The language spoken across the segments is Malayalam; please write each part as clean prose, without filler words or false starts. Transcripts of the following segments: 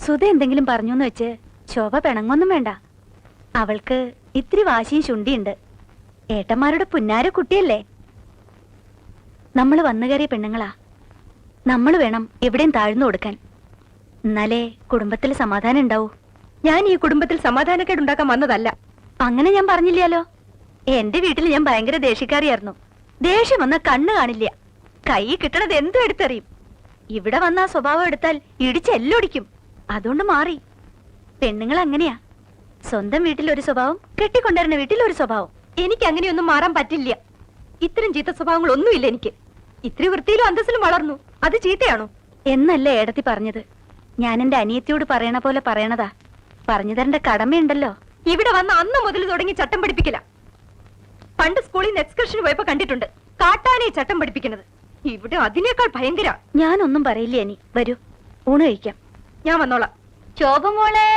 സുധ എന്തെങ്കിലും പറഞ്ഞൂന്ന് വെച്ച് ശോഭ പിണങ്ങൊന്നും വേണ്ട. അവൾക്ക് ഇത്തിരി വാശിയും ചുണ്ടിയുണ്ട്. ഏട്ടന്മാരുടെ പുന്നാര കുട്ടിയല്ലേ. നമ്മൾ വന്നു കയറിയ പെണ്ണുങ്ങളാ. നമ്മൾ വേണം എവിടെയും താഴ്ന്നു കൊടുക്കാൻ. എന്നാലേ കുടുംബത്തിൽ സമാധാനം ഉണ്ടാവൂ. ഞാൻ ഈ കുടുംബത്തിൽ സമാധാനക്കേട് ഉണ്ടാക്കാൻ വന്നതല്ല. അങ്ങനെ ഞാൻ പറഞ്ഞില്ലല്ലോ. എന്റെ വീട്ടിൽ ഞാൻ ഭയങ്കര ദേഷ്യക്കാരിയായിരുന്നു. ദേഷ്യം വന്ന കണ്ണ് കാണില്ല. കൈ കിട്ടണത് എന്തും എടുത്തെറിയും. ഇവിടെ വന്ന ആ സ്വഭാവം എടുത്താൽ ഇടിച്ചെല്ലൊടിക്കും. അതുകൊണ്ട് മാറി. പെണ്ണുങ്ങൾ അങ്ങനെയാ. സ്വന്തം വീട്ടിൽ ഒരു സ്വഭാവം, കെട്ടിക്കൊണ്ടുവരുന്ന വീട്ടിൽ ഒരു സ്വഭാവം. എനിക്ക് അങ്ങനെയൊന്നും മാറാൻ പറ്റില്ല. ഇത്തരം ചീത്ത സ്വഭാവങ്ങളൊന്നുമില്ല എനിക്ക്. ഇത്തിരി വൃത്തിയിലും അന്തസ്സിലും വളർന്നു. അത് ചീത്തയാണോ? എന്നല്ലേ ഏടത്തി പറഞ്ഞത്. ഞാൻ എന്റെ അനിയത്തിയോട് പറയണ പോലെ പറയണതാ. പറഞ്ഞു തരേണ്ട കടമയുണ്ടല്ലോ. ഇവിടെ വന്ന അന്ന് മുതൽ തുടങ്ങി ചട്ടം പഠിപ്പിക്കില്ല. പണ്ട് സ്കൂളിൽ നിന്ന് എക്സ്കർഷന് പോയപ്പോ കണ്ടിട്ടുണ്ട് കാട്ടാനെ ചട്ടം പഠിപ്പിക്കുന്നത്. ഇവിടെ അതിനേക്കാൾ ഭയങ്കര. ഞാനൊന്നും പറയില്ല. ഇനി വരൂ, ഊണ് കഴിക്കാം. ഞാൻ വന്നോളാം. ശോഭ മോളെ.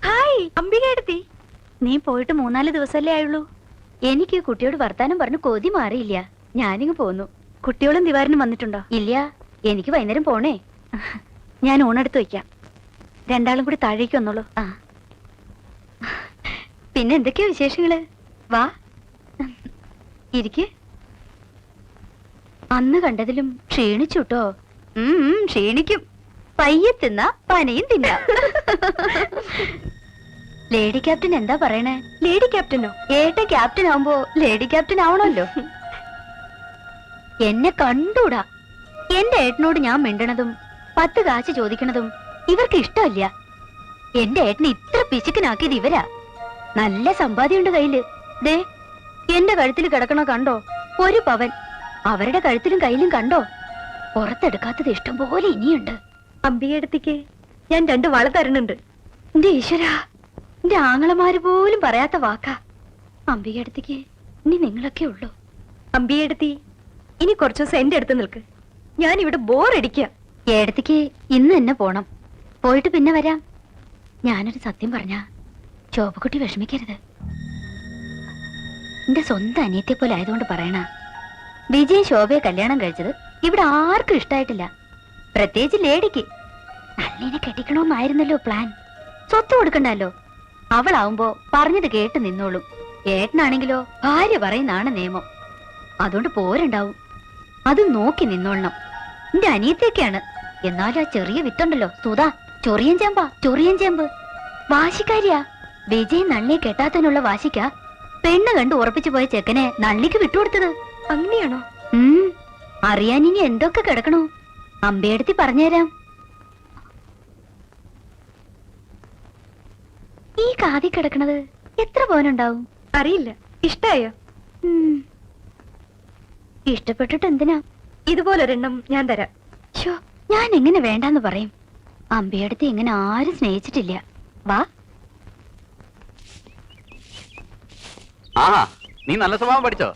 ഹായ് അംബിക എടുത്തി. നീ പോയിട്ട് 3-4 ദിവസമല്ലേ ആയുള്ളൂ. എനിക്ക് കുട്ടിയോട് വർത്താനം പറഞ്ഞു കൊതി മാറിയില്ല. ഞാനിങ്ങ് പോന്നു. കുട്ടികളും ദിവാരനും വന്നിട്ടുണ്ടോ? ഇല്ല, എനിക്ക് വൈകുന്നേരം പോണേ. ഞാൻ ഊണെടുത്ത് വയ്ക്കാം. രണ്ടാളും കൂടി താഴേക്ക് വന്നോളൂ. പിന്നെ എന്തൊക്കെയാ വിശേഷങ്ങള്? വാ ഇരിക്ക്. അന്ന് കണ്ടതിലും ക്ഷീണിച്ചുട്ടോ. ക്ഷീണിക്കും. പയ്യെ തിന്ന പനയും തിന്ന. ലേഡി ക്യാപ്റ്റൻ എന്താ പറയണേ? ലേഡി ക്യാപ്റ്റനോ? ഏട്ട ക്യാപ്റ്റൻ ആവുമ്പോ ലേഡി ക്യാപ്റ്റൻ ആവണല്ലോ. എന്നെ കണ്ടൂടാ. എന്റെ ഏട്ടനോട് ഞാൻ മിണ്ടണതും 10 കാശ് ചോദിക്കണതും ഇവർക്ക് ഇഷ്ടമല്ല. എന്റെ ഏട്ടനെ ഇത്ര പിശുക്കനാക്കിയത് ഇവരാ. നല്ല സമ്പാദ്യമുണ്ട് കയ്യില്. ദേ എന്റെ കഴുത്തിൽ കിടക്കണ കണ്ടോ? 1 പവൻ. അവരുടെ കഴുത്തിലും കയ്യിലും കണ്ടോ? പുറത്തെടുക്കാത്തത് ഇഷ്ടം പോലെ ഇനിയുണ്ട്. അംബികടുത്തേക്ക് ഞാൻ 2 വള തരുന്നുണ്ട്. എന്റെ ഈശ്വരാ, എന്റെ ആങ്ങളമാര് പോലും പറയാത്ത വാക്കാ. അംബികടുത്തേക്ക് ഇനി നിങ്ങളൊക്കെ ഉള്ളൂ. അംബികടുത്തി ഇനി കുറച്ചു ദിവസം എന്റെ അടുത്ത് നിൽക്ക്. ഞാൻ ഇവിടെ ബോറടിക്കുക. ഏടത്തേക്ക് ഇന്ന് തന്നെ പോണം. പോയിട്ട് പിന്നെ വരാം. ഞാനൊരു സത്യം പറഞ്ഞ ശോഭക്കുട്ടി വിഷമിക്കരുത്. എന്റെ സ്വന്തം അനിയത്തെ പോലെ ആയതുകൊണ്ട് പറയണ. വിജയൻ ശോഭയെ കല്യാണം കഴിച്ചത് ഇവിടെ ആർക്കും ഇഷ്ടായിട്ടില്ല. പ്രത്യേകിച്ച് ലേഡിക്ക്. നല്ലിനെ കെട്ടിക്കണമെന്നായിരുന്നല്ലോ പ്ലാൻ. സ്വത്ത് കൊടുക്കണ്ടല്ലോ. അവളാവുമ്പോ പറഞ്ഞത് കേട്ട് നിന്നോളും. ഏട്ടനാണെങ്കിലോ ഭാര്യ പറയുന്നാണ് നിയമം. അതുകൊണ്ട് പോരുണ്ടാവും. അത് നോക്കി നിന്നോളണം. എന്റെ അനിയത്തേക്കാണ്. എന്നാലും ആ ചെറിയ വിത്തുണ്ടല്ലോ സുധാ, ചൊറിയൻ ചേമ്പ് വാശിക്കാരിയാ. വിജയൻ നള്ളിയെ കെട്ടാത്തതിനുള്ള വാശിക്കാ പെണ്ണ് കണ്ട് ഉറപ്പിച്ചു പോയ ചെക്കനെ നള്ളിക്ക് വിട്ടുകൊടുത്തത്. അങ്ങനെയാണോ? അറിയാൻ ഇനി എന്തൊക്കെ കിടക്കണോ? അമ്പയെടുത്തി പറഞ്ഞുതരാം. ഈ കാതി കിടക്കണത് എത്ര പവനുണ്ടാവും? അറിയില്ല. ഇഷ്ടായോ? ഇഷ്ടപ്പെട്ടിട്ട് എന്തിനാ? ഇതുപോലൊരെണ്ണം ഞാൻ തരാം. ഞാൻ എങ്ങനെ വേണ്ടാന്ന് പറയും? അമ്പയെടുത്തി ഇങ്ങനെ ആരും സ്നേഹിച്ചിട്ടില്ല. വാ. നീ നല്ല സ്വഭാവം പഠിച്ചോ?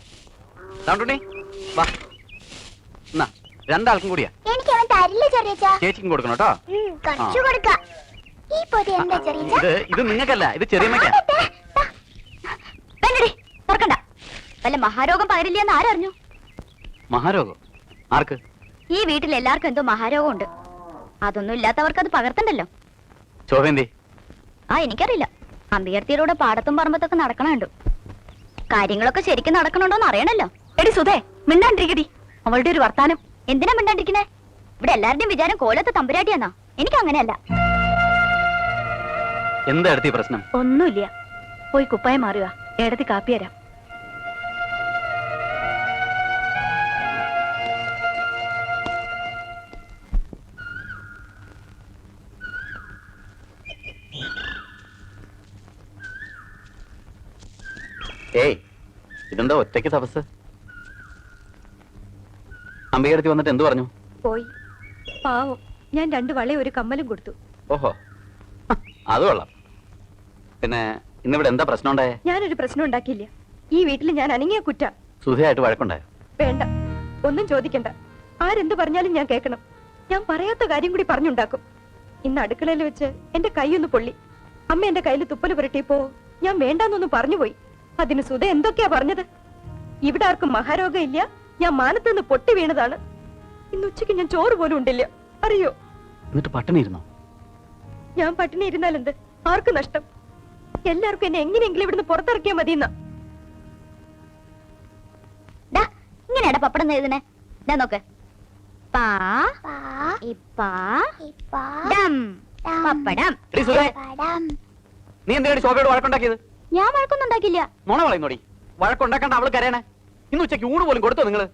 വാ, 2 ആൾക്കും കൂടിയാ. ചേച്ചിക്കും കൊടുക്കണം കേട്ടോ. ഇത് നിങ്ങൾക്കല്ല, ഇത് ചെറിയമ്മയ്ക്കാ. തുറക്കണ്ട. വല്ല മഹാരോഗം പകരില്ലെന്ന് ആരറിഞ്ഞു? മഹാരോഗം? ആർക്ക്? ഈ വീട്ടിൽ എല്ലാവർക്കും എന്തോ മഹാരോഗം ഉണ്ട്. അതൊന്നും ഇല്ലാത്തവർക്ക് അത് പകർത്തണ്ടല്ലോ. ശോഭന്തി? എനിക്കറിയില്ല. അമ്പികർത്തിയിലൂടെ പാടത്തും പറമ്പത്തൊക്കെ നടക്കണുണ്ട്. കാര്യങ്ങളൊക്കെ ശരിക്കും നടക്കണുണ്ടോന്ന് അറിയണല്ലോ. എടി സുധേ, മിണ്ടാണ്ടിരിക്കടി. അവളുടെ ഒരു വർത്താനം. എന്തിനാ മിണ്ടാണ്ടിരിക്കണേ? ഇവിടെ എല്ലാവരുടെയും വിചാരം കോലത്തെ തമ്പുരാട്ടിയാന്നാ. എനിക്ക് അങ്ങനെയല്ല. എന്താ എടുത്തി പ്രശ്നം? ഒന്നുമില്ല. പോയി കുപ്പായം മാറുക. ഏടത്തി കാപ്പി തരാം. ഏയ്, ഇതെന്താ ഒറ്റയ്ക്ക് തപസ്? അമ്പയെടുത്തി വന്നിട്ട് എന്ത് പറഞ്ഞു? പോയി. പാവം, ഞാൻ 2 വളയും 1 കമ്മലും കൊടുത്തു. ഓഹോ, അത് കൊള്ളാം. പിന്നെ ഇന്നിവിടെ എന്താ പ്രശ്നം ഉണ്ടായേ? ഞാനൊരു പ്രശ്നം ഉണ്ടാക്കിയില്ല. ഈ വീട്ടിൽ ഞാൻ അനങ്ങിയ കുറ്റ. സുധയായിട്ട് വഴക്കുണ്ടായോ? വേണ്ട, ഒന്നും ചോദിക്കണ്ട. ആരെന്ത് പറഞ്ഞാലും ഞാൻ കേൾക്കണം. ഞാൻ പറയാത്ത കാര്യം കൂടി പറഞ്ഞുണ്ടാക്കും. ഇന്ന് അടുക്കളയിൽ വെച്ച് എന്റെ കൈയൊന്ന് പൊള്ളി. അമ്മ എന്റെ കയ്യിൽ തുപ്പല് പുരട്ടിയപ്പോ ഞാൻ വേണ്ടാന്നൊന്നും പറഞ്ഞുപോയി. അതിന് സുധ എന്തൊക്കെയാ പറഞ്ഞത്? ഇവിടെ ആർക്കും മഹാരോഗം ഇല്ല, ഞാൻ മാനത്തുനിന്ന് പൊട്ടി വീണതാണ്. ഇന്ന് ഉച്ചയ്ക്ക് ഞാൻ ചോറ് പോലും ഉണ്ടില്ല, അറിയോ? എന്നിട്ട് പട്ടിണി ഇരുന്നോ? ഞാൻ പട്ടിണി ഇരുന്നാൽ എന്ത്? ആർക്ക് നഷ്ടം? എല്ലാവർക്കും എന്നെ എങ്ങനെയെങ്കിലും ഇവിടുന്ന് പുറത്തിറക്കിയാൽ മതിയെന്ന. ഇങ്ങനെയാടാ പപ്പടം എഴുതണേ. ഇതാ നോക്ക്. പാ ഇപ്പാ ഡം പപ്പടം. എടീ സുധേ, നീ എന്തിനാണ് ശോഭയോട് വഴക്കുണ്ടാക്കിയത്? ഞാൻ വഴക്കൊന്നും ഉണ്ടാക്കില്ല. നുണ പറയുന്നോടി. വഴക്കുണ്ടാക്കാണ്ട് അവള് കരയണേ. ഇന്ന് ഉച്ചയ്ക്ക് ഊണ് പോലും കൊടുത്തോ നിങ്ങള്?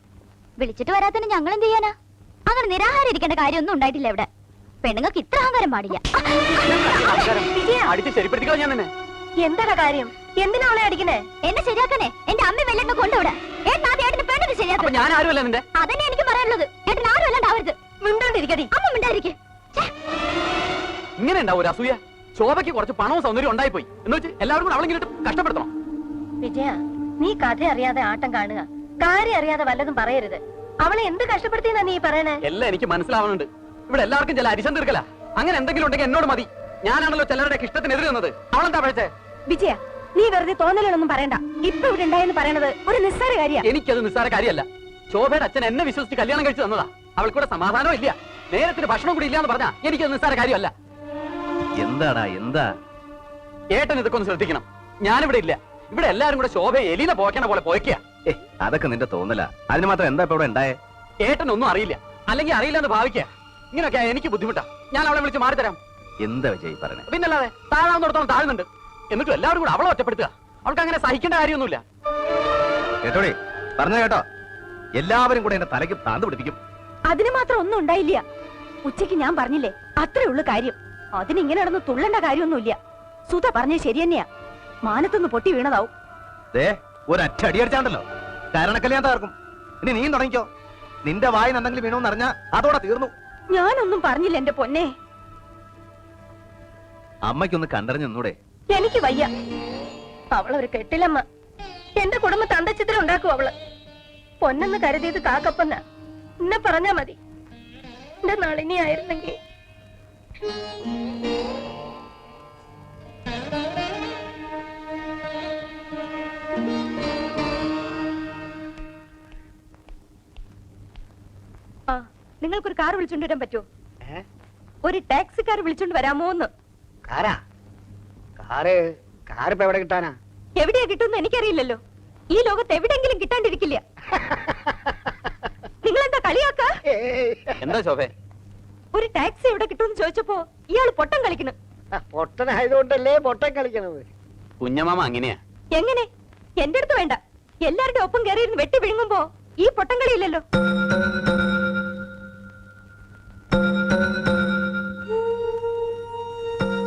വിളിച്ചിട്ട് വരാത്തതിന് ഞങ്ങൾ എന്ത് ചെയ്യാനാ? അങ്ങനെ നിരാഹാരം ഇരിക്കേണ്ട കാര്യമൊന്നും ഉണ്ടായിട്ടില്ല ഇവിടെ. പെണ്ണുങ്ങൾക്ക് ഇത്ര അഹങ്കാരം പാടില്ല. അടിച്ച് ശരിപ്പെടുത്തിക്കോ ഞാൻ നിന്നെ. എന്താണ് കാര്യം? എന്തിനാ അവളെ അടിക്കണേ? എന്നെ ശരിയാക്കണേ. എന്റെ അമ്മ വെല്ലൊക്കെ കൊണ്ടുവിടെ. ഏട്ടൻ ആദ്യം ഏട്ടന് പെണ്ണിന് ശരിയാക്കും. ഞാൻ ആരുമല്ല നിന്റെ. അതന്നെ എനിക്ക് പറയാനുള്ളത്. ഏട്ടൻ ആരും അല്ലാണ്ടാവരുത്. മിണ്ടാണ്ടിരിക്കടി. അമ്മ മിണ്ടായിരിക്കെ. ഇങ്ങനെ ഉണ്ടാവും ഒരു അസൂയ. ശോഭയ്ക്ക് കുറച്ച് പണവും സൗന്ദര്യം ഉണ്ടായിപ്പോയി എന്ന് വെച്ച് എല്ലാവരും കൂടെ അവളെങ്കിലും കഷ്ടപ്പെടുത്തണം. വിജയ, നീ കഥ അറിയാതെ ആട്ടം കാണുക. കാര്യം അറിയാതെ വല്ലതും പറയരുത്. അവളെ എന്ത് കഷ്ടപ്പെടുത്തിയെന്നാ നീ പറയണേ? എല്ലാം എനിക്ക് മനസ്സിലാവുന്നുണ്ട്. ഇവിടെ എല്ലാവർക്കും ചില അരിശം തീർക്കല. അങ്ങനെ എന്തെങ്കിലും ഉണ്ടെങ്കിൽ എന്നോട് മതി. ഞാനാണല്ലോ ചിലരുടെ ഇഷ്ടത്തിനെതിരെ നിന്നത്. അവളെന്താ പഴച്ചേ? വിജയ, നീ വെറുതെ തോന്നലുകളൊന്നും പറയണ്ട. ഇപ്പൊ ഇവിടെ ഉണ്ടായെന്ന് പറയണത് ഒരു നിസ്സാര കാര്യ. എനിക്കത് നിസ്സാര കാര്യമല്ല. ശോഭയുടെ അച്ഛൻ എന്നെ വിശ്വസിച്ച് കല്യാണം കഴിച്ചു തന്നതാ. അവൾക്കൂടെ സമാധാനം ഇല്ല, നേരത്തിന് ഭക്ഷണം കൂടി ഇല്ലാന്ന് പറഞ്ഞാ എനിക്കത് നിസ്സാര കാര്യമല്ല. എന്താടാ എന്താ? ഏട്ടൻ ഇതൊക്കെ ഒന്ന് ശ്രദ്ധിക്കണം. ഞാനിവിടെ ഇല്ല. ഇവിടെ എല്ലാരും കൂടെ ശോഭയെ എലിനെ പോക്കണ പോലെ പോയ്ക്കുക. അതൊക്കെ നിന്റെ തോന്നല. അതിന് മാത്രം എന്താ ഇപ്പൊ ഇവിടെ ഉണ്ടായേ? ഏട്ടൻ ഒന്നും അറിയില്ല, അല്ലെങ്കിൽ അറിയില്ല എന്ന് ഭാവിക്കുക. ഇങ്ങനെയൊക്കെ എനിക്ക് ബുദ്ധിമുട്ടാ. ഞാൻ അവളെ വിളിച്ച് മാറിത്തരാം. എന്താ വിജയ് പറഞ്ഞേ? പിന്നല്ലാതെ താഴാവുന്നിടത്തോളം താഴ്ന്നുണ്ട്. എന്നിട്ടും എല്ലാവരും കൂടെ അവളെ ഒറ്റപ്പെടുത്തുക. അവൾക്ക് അങ്ങനെ സഹിക്കേണ്ട കാര്യമൊന്നുമില്ല. കേട്ടോടി, പറഞ്ഞ കേട്ടോ? എല്ലാവരും കൂടെ എന്റെ തലയ്ക്ക് താന്ത് പിടിപ്പിക്കും. അതിന് മാത്രം ഒന്നും ഉണ്ടായില്ല. ഉച്ചയ്ക്ക് ഞാൻ പറഞ്ഞില്ലേ, അത്രേ ഉള്ളു കാര്യം. അതിനിങ്ങനെ നടന്ന് തുള്ളേണ്ട കാര്യമൊന്നുമില്ല. സുധ പറഞ്ഞത് ശരി തന്നെയാ. മാനത്തൊന്ന് പൊട്ടി വീണതാവും. ഒരൊറ്റ അടി അടിച്ചാണ്ടല്ലോ കാരണക്കല്ലേ ഞാൻ തകർക്കും. ഇനി നീ തുടങ്ങിക്കോ. നിന്റെ വായിന് എന്തെങ്കിലും വീണോന്ന് അറിഞ്ഞാ അതോടെ തീർന്നു. ഞാനൊന്നും പറഞ്ഞില്ല എന്റെ പൊന്നെ. അമ്മയ്ക്കൊന്ന് കണ്ടറിഞ്ഞു നിന്നൂടെ? എനിക്ക് വയ്യ. അവളൊരു കെട്ടിലമ്മ. എന്റെ കുടുംബത്തെ അന്തച്ചിത്രം ഉണ്ടാക്കും അവള്. പൊന്നെന്ന് കരുതിയത് കാക്കപ്പന്ന. എന്നെ പറഞ്ഞാ മതി. എന്റെ നളിനി ആയിരുന്നെങ്കിൽ. ആ, നിങ്ങൾക്കൊരു കാർ വിളിച്ചോണ്ട് വരാൻ പറ്റുമോ? ഒരു ടാക്സിക്കാർ വിളിച്ചോണ്ട് വരാമോന്ന്? കാറിപ്പോ എവിടെ കിട്ടാനാ? എവിടെയാ കിട്ടുമെന്ന് എനിക്കറിയില്ലല്ലോ. ഈ ലോകത്ത് എവിടെങ്കിലും കിട്ടാണ്ടിരിക്കില്ല. നിങ്ങളെന്താ കളിയാക്ക? എന്താ ശോഭേ? ഒരു ടാക്സി എവിടെ കിട്ടുമെന്ന് ചോദിച്ചപ്പോ ഇയാള് പൊട്ടം കളിക്കണ്. പൊട്ടനായതുകൊണ്ടല്ലേ പൊട്ടൻ കളിക്കണത്? കുഞ്ഞമാമ അങ്ങനെയാ. എങ്ങനെ? എന്റെ അടുത്ത് വേണ്ട. എല്ലാരുടെ ഒപ്പം കയറിയിരുന്ന് വെട്ടി വിഴുങ്ങുമ്പോ ഈ പൊട്ടം കളിയില്ലല്ലോ.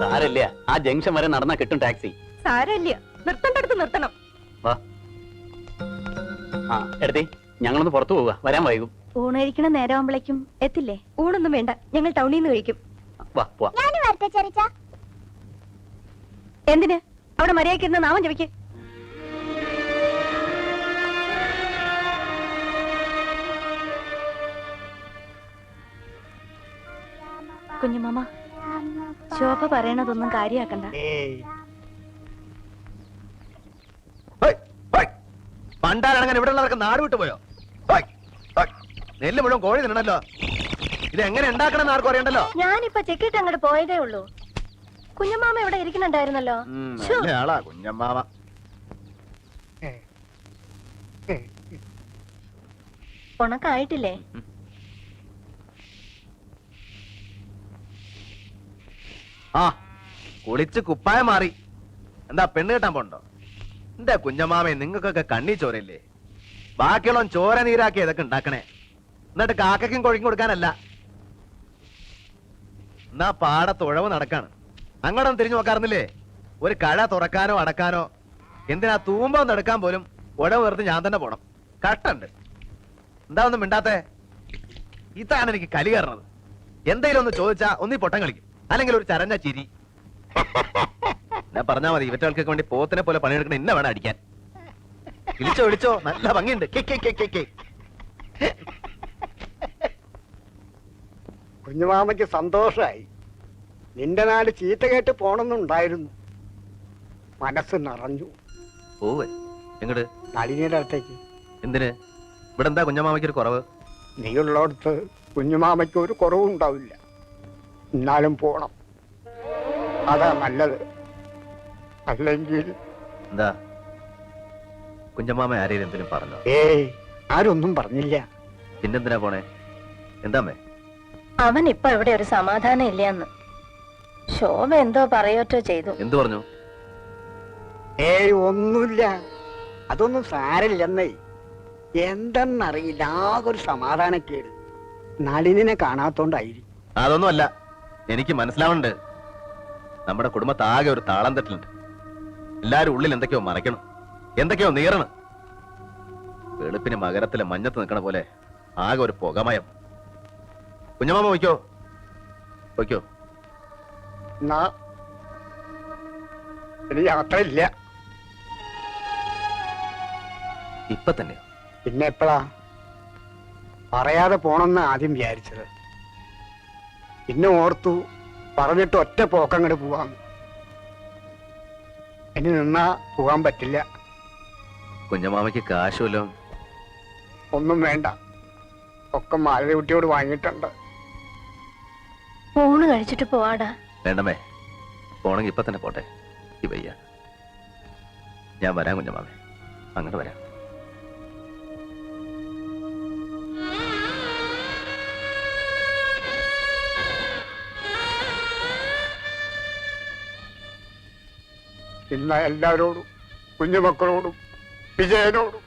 സാരല്ല, ആ ജംഗ്ഷൻ വരെ നടന്നാ കിട്ടും ടാക്സി. സാരല്ല, നിർത്തണ്ടടുത്ത് നിർത്തണം. വാ. ആ എടുത്തി, ഞങ്ങളൊന്ന് പുറത്തു പോവുക. വരാൻ വൈകും. ഊണഴിക്കണ നേരമാകുമ്പോഴേക്കും എത്തില്ലേ? ഊണൊന്നും വേണ്ട, ഞങ്ങൾ ടൗണിൽ നിന്ന് കഴിക്കും. വാ പോവാ. എന്തിന്? അവിടെ മര്യാദയ്ക്ക് നാമം ജപിക്ക്. കുഞ്ഞുമാമ, ശോഭ പറയണതൊന്നും കാര്യാക്കണ്ട. പണ്ടാരങ്ങനെ ഇവിടെ ഉള്ളവർക്ക് നാട് വിട്ടുപോയോ? നെല്ല് മുഴുവൻ കോഴി തിന്നണല്ലോ. ഇത് എങ്ങനെ ഉണ്ടാക്കണം ആർക്കും അറിയണ്ടല്ലോ. ഞാനിപ്പോ ചെക്കിട്ട് അങ്ങോട്ട് പോയതേ ഉള്ളൂ. കുഞ്ഞമ്മാമ ഇവിടെ ഇരിക്കുന്നുണ്ടായിരുന്നല്ലോ. ആളാ കുഞ്ഞമ്മാമ. ഉണക്കായിട്ടില്ലേ? ആ, കുളിച്ച് കുപ്പായം മാറി. എന്താ പെണ്ണ് കെട്ടാൻ പോണ്ടോ? എന്താ കുഞ്ഞമ്മാമേ, നിങ്ങൾക്കൊക്കെ കണ്ണി ചോരയില്ലേ? ബാക്കിയുള്ള ചോര നീരാക്കി ഇതൊക്കെ ഉണ്ടാക്കണേ. എന്നിട്ട് കാക്കയ്ക്കും കൊഴിക്കും കൊടുക്കാനല്ല. എന്നാ പാടത്ത് ഉഴവ് നടക്കാണ്. അങ്ങോട്ടൊന്നും തിരിഞ്ഞു നോക്കാറുന്നില്ലേ? ഒരു കഴ തുറക്കാനോ അടക്കാനോ, എന്തിനാ തൂമ്പൊന്ന് എടുക്കാൻ പോലും ഉഴവ് വെറുതെ ഞാൻ തന്നെ പോണം. കട്ടുണ്ട്. എന്താ ഒന്നും മിണ്ടാത്തേ? ഇതാണ് എനിക്ക് കലി കയറണത്. എന്തെങ്കിലും ഒന്ന് ചോദിച്ചാ ഒന്നീ പൊട്ടം കളിക്കും, അല്ലെങ്കിൽ ഒരു ചരഞ്ഞ ചിരി. ഞാൻ പറഞ്ഞാ മതി, ഇവറ്റകൾക്കൊക്കെ വേണ്ടി പോത്തിനെ പോലെ പണിയെടുക്കണ ഇന്ന വേണം അടിക്കാൻ. വിളിച്ചോ വിളിച്ചോ, നല്ല ഭംഗിയുണ്ട്. കുഞ്ഞുമാമയ്ക്ക് സന്തോഷായി. നിന്റെ നാട് ചീത്ത കേട്ട് പോണമെന്നുണ്ടായിരുന്നു. മനസ്സ് നിറഞ്ഞു. പോവേ എങ്ങട്? നളിനിയുടെ അടുത്തേക്ക്. എന്തിന്? ഇവിടെ എന്താ കുഞ്ഞമാമയ്ക്ക് ഒരു കുറവ്? നീ ഉള്ളടത്ത് കുഞ്ഞുമാമയ്ക്ക് ഒരു കുറവും ഉണ്ടാവില്ല. എന്നാലും പോണം. അതാ നല്ലത്. അല്ലെങ്കിൽ എന്താ കുഞ്ഞമ്മാമ ആരെയും എന്തെങ്കിലും പറഞ്ഞോ? ഏയ്, ആരൊന്നും പറഞ്ഞില്ല. പിന്നെന്തിനാ പോണേ? എന്താമ്മേ? അവൻ ഇപ്പൊ ഇവിടെ ഒരു സമാധാനം ഇല്ലയെന്ന്. ശോഭ എന്തോ പറയോറ്റോ ചെയ്തു. എന്തു പറഞ്ഞു? ഏയ്, ഒന്നുമില്ല. അതൊന്നും സാരമില്ലെന്നേ. എന്തെന്നറിയില്ല, ആകെ ഒരു സമാധാനക്കേട്. നളിനെ കാണാത്തോണ്ടായിരിക്കും. അതൊന്നും അല്ല, എനിക്ക് മനസ്സിലാവുന്നുണ്ട്. നമ്മുടെ കുടുംബത്താകെ ഒരു താളം തെറ്റിലുണ്ട്. എല്ലാരും ഉള്ളിൽ എന്തൊക്കെയോ മറയ്ക്കണം, എന്തൊക്കെയോ നീറണം. വെളുപ്പിന് മകരത്തിലെ മഞ്ഞത്ത് നിൽക്കണ പോലെ ആകെ ഒരു പുകമയം. കുഞ്ഞമാമ വയ്ക്കോ വയ്ക്കോ. എന്നാ ഇനി യാത്രയില്ല. ഇപ്പൊ തന്നെയോ? പിന്നെ എപ്പോഴാ? പറയാതെ പോണെന്ന് ആദ്യം വിചാരിച്ചത്. പിന്നെ ഓർത്തു പറഞ്ഞിട്ട് ഒറ്റ പോക്കങ്ങോട്ട് പോവാം. ഇനി നിന്നാ പോകാൻ പറ്റില്ല. കുഞ്ഞമാമയ്ക്ക് കാശുമല്ലോ? ഒന്നും വേണ്ട, ഒക്കെ മാലകുട്ടിയോട് വാങ്ങിയിട്ടുണ്ട്. ഊണ് കഴിച്ചിട്ട് പോവാടാ. വേണ്ടമേ, പോണെങ്കിൽ ഇപ്പൊ തന്നെ പോട്ടെ. ഈ വയ്യ. ഞാൻ വരാം കുഞ്ഞമാമേ, അങ്ങോട്ട് വരാം. ഇന്ന എല്ലാവരോടും, കുഞ്ഞുമക്കളോടും വിജയനോടും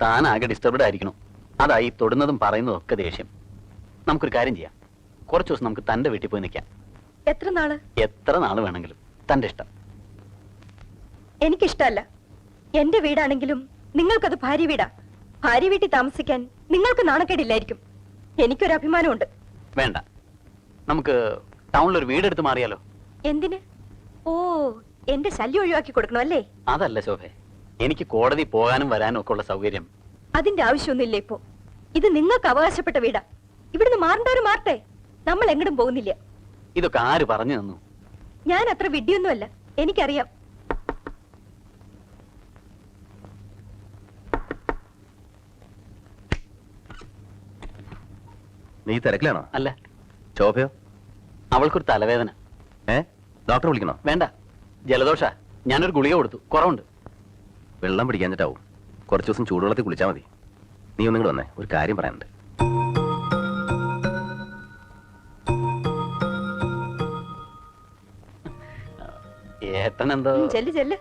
താൻ ആകെ ഡിസ്റ്റർബ്ഡ് ആയിരിക്കണം. അതായി തൊടുന്നതും പറയുന്നതും ഒക്കെ ദേഷ്യം. നമുക്കൊരു കാര്യം ചെയ്യാം, കുറച്ചു ദിവസം നമുക്ക് തന്റെ വീട്ടിൽ പോയി നിൽക്കാം. എത്ര നാള്? എത്ര നാള് വേണമെങ്കിലും, തന്റെ ഇഷ്ടം. എനിക്കിഷ്ടല്ല. എന്റെ വീടാണെങ്കിലും നിങ്ങൾക്കത് ഭാര്യ വീടാ. ഭാര്യ വീട്ടിൽ താമസിക്കാൻ നിങ്ങൾക്ക് നാണക്കേടില്ലായിരിക്കും. എനിക്കൊരു അഭിമാനമുണ്ട്. വേണ്ട, നമുക്ക് ടൗണിലൊരു വീടെടുത്ത് മാറിയാലോ? എന്തിന്? ഓ, എന്റെ ശല്യം ഒഴിവാക്കി കൊടുക്കണം അല്ലേ? അതല്ല ശോഭേ, എനിക്ക് കോടതി പോകാനും വരാനും ഒക്കെ ഉള്ള സൗകര്യം. അതിന്റെ ആവശ്യമൊന്നുമില്ല ഇപ്പോ. ഇത് നിങ്ങൾക്ക് അവകാശപ്പെട്ട വീടാ. ഇവിടുന്ന് മാറേണ്ടവര് മാറട്ടെ. നമ്മൾ എങ്ങടും പോകുന്നില്ല. ഇതൊക്കെ ആര് പറഞ്ഞു തന്നു? ഞാൻ അത്ര വിഡ്ഢിയൊന്നുമല്ല, എനിക്കറിയാം. നീ തിരക്കിലാണോ? അല്ല, ശോഭയോ? അവൾക്കൊരു തലവേദന. ഡോക്ടറെ വിളിക്കണോ? വേണ്ട, ജലദോഷ. ഞാനൊരു ഗുളിക കൊടുത്തു, കുറവുണ്ട്. വെള്ളം പിടിക്കാഞ്ഞിട്ടാവും. കുറച്ചു ദിവസം ചൂടുവെള്ളത്തിൽ കുളിച്ചാൽ മതി. നീ ഒന്നും കൂടെ വന്നേ, ഒരു കാര്യം പറയാനുണ്ട്. ഏട്ടൻ എന്തോ ചെല്ല് ചെല്ല്.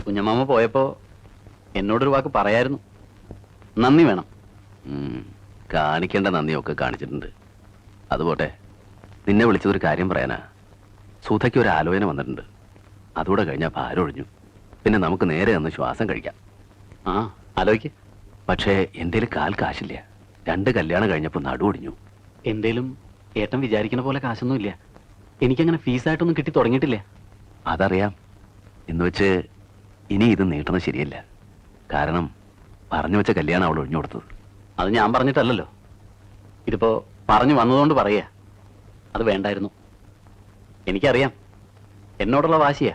കുഞ്ഞമ്മാമ പോയപ്പോ എന്നോടൊരു വാക്ക് പറയായിരുന്നു. നന്ദി വേണം. കാണിക്കേണ്ട നന്ദിയൊക്കെ കാണിച്ചിട്ടുണ്ട്. അതുപോട്ടെ, നിന്നെ വിളിച്ചതൊരു കാര്യം പറയാനാ. സുധയ്ക്ക് ഒരു ആലോചന വന്നിട്ടുണ്ട്. അതുകൂടെ കഴിഞ്ഞാൽ ഭാരം ഒഴിഞ്ഞു. പിന്നെ നമുക്ക് നേരെ ഒന്ന് ശ്വാസം കഴിക്കാം. ആ, ആലോചിക്ക്. പക്ഷേ എന്തേലും കാൽ കാശില്ല. 2 കല്യാണം കഴിഞ്ഞപ്പോൾ നടുവൊടിഞ്ഞു. എന്തേലും ഏട്ടൻ വിചാരിക്കുന്ന പോലെ കാശൊന്നും ഇല്ല. എനിക്കങ്ങനെ ഫീസായിട്ടൊന്നും കിട്ടി തുടങ്ങിയിട്ടില്ല. അതറിയാം. എന്ന് വെച്ച് ഇനി ഇത് നീട്ടണത് ശരിയല്ല. കാരണം പറഞ്ഞു വെച്ച കല്യാണം അവൾ ഒഴിഞ്ഞു കൊടുത്തത്. അത് ഞാൻ പറഞ്ഞിട്ടല്ലല്ലോ. ഇതിപ്പോ പറഞ്ഞു വന്നതുകൊണ്ട് പറയാ. അത് വേണ്ടായിരുന്നു. എനിക്കറിയാം, എന്നോടുള്ള വാശിയാ.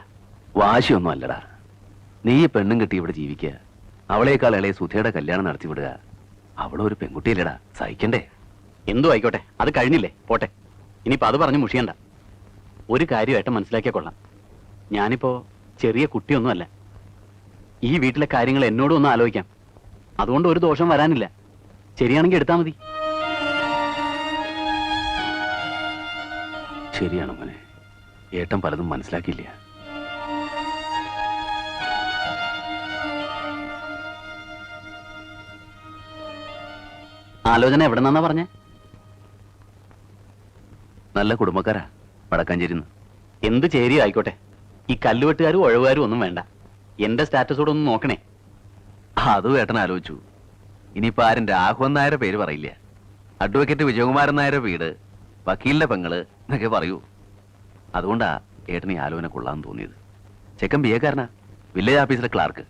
വാശിയൊന്നും അല്ലടാ. നീ പെണ്ണും കിട്ടി ഇവിടെ ജീവിക്കുക. അവളേക്കാൾ ഇളയ സുധയുടെ കല്യാണം നടത്തി വിടുക. അവളൊരു പെൺകുട്ടിയല്ലേടാ, സഹിക്കണ്ടേ? എന്തു ആയിക്കോട്ടെ, അത് കഴിഞ്ഞില്ലേ, പോട്ടെ. ഇനിയിപ്പോ അത് പറഞ്ഞ് മുഷിയണ്ട. ഒരു കാര്യമായിട്ട് മനസ്സിലാക്കിയാൽ കൊള്ളാം. ഞാനിപ്പോ ചെറിയ കുട്ടിയൊന്നുമല്ല. ഈ വീട്ടിലെ കാര്യങ്ങൾ എന്നോടും ഒന്ന് ആലോചിക്കാം. അതുകൊണ്ട് ഒരു ദോഷം വരാനില്ല. ശരിയാണെങ്കിൽ എടുത്താൽ മതി. ശരിയാണ് മോനെ, ഏട്ടൻ പലതും മനസ്സിലാക്കിയില്ല. ആലോചന എവിടെ നിന്നാ പറഞ്ഞേ? നല്ല കുടുംബക്കാരാ, വടക്കാഞ്ചേരിന്ന്. എന്ത് ചേരിയോ ആയിക്കോട്ടെ. ഈ കല്ലുവെട്ടുകാരും ഒഴവുകാരും ഒന്നും വേണ്ട. എന്റെ സ്റ്റാറ്റസോടെ ഒന്ന് നോക്കണേ. അതും ഏട്ടൻ ആലോചിച്ചു. ഇനിയിപ്പോ ആരും രാഘവൻ നായരുടെ പേര് പറയില്ല. അഡ്വക്കേറ്റ് വിജയകുമാരൻ നായരുടെ വീട്, വക്കീലിന്റെ പെങ്ങള് എന്നൊക്കെ പറയൂ. അതുകൊണ്ടാ ഏട്ടന് ഈ ആലോചന കൊള്ളാന്ന് തോന്നിയത്. ചെക്കൻ ബിയക്കാരനാ, വില്ലേജ് ഓഫീസിലെ ക്ലാർക്ക്.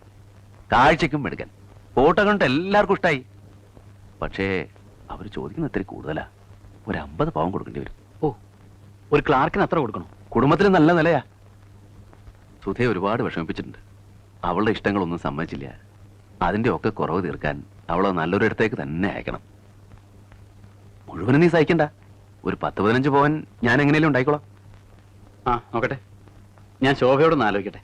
കാഴ്ചയ്ക്കും എടുക്കാൻ ഫോട്ടോ കണ്ടിട്ട് എല്ലാവർക്കും ഇഷ്ടായി. പക്ഷേ അവര് ചോദിക്കുന്ന ഇത്തിരി കൂടുതലാ. ഒരു 50 പവൻ കൊടുക്കേണ്ടി വരും. ഓ, ഒരു ക്ലാർക്കിന് അത്ര കൊടുക്കണോ? കുടുംബത്തിന് നല്ല നിലയാ. സുധയെ ഒരുപാട് വിഷമിപ്പിച്ചിട്ടുണ്ട്. അവളുടെ ഇഷ്ടങ്ങളൊന്നും സമ്മതിച്ചില്ല. അതിന്റെ ഒക്കെ കുറവ് തീർക്കാൻ അവളെ നല്ലൊരിടത്തേക്ക് തന്നെ അയക്കണം. മുഴുവനും നീ സഹിക്കണ്ട. ഒരു 10-15 പവൻ ഞാൻ എങ്ങനെയും ഉണ്ടായിക്കോളാം. ആ, നോക്കട്ടെ. ഞാൻ ശോഭയോടൊന്ന് ആലോചിക്കട്ടെ.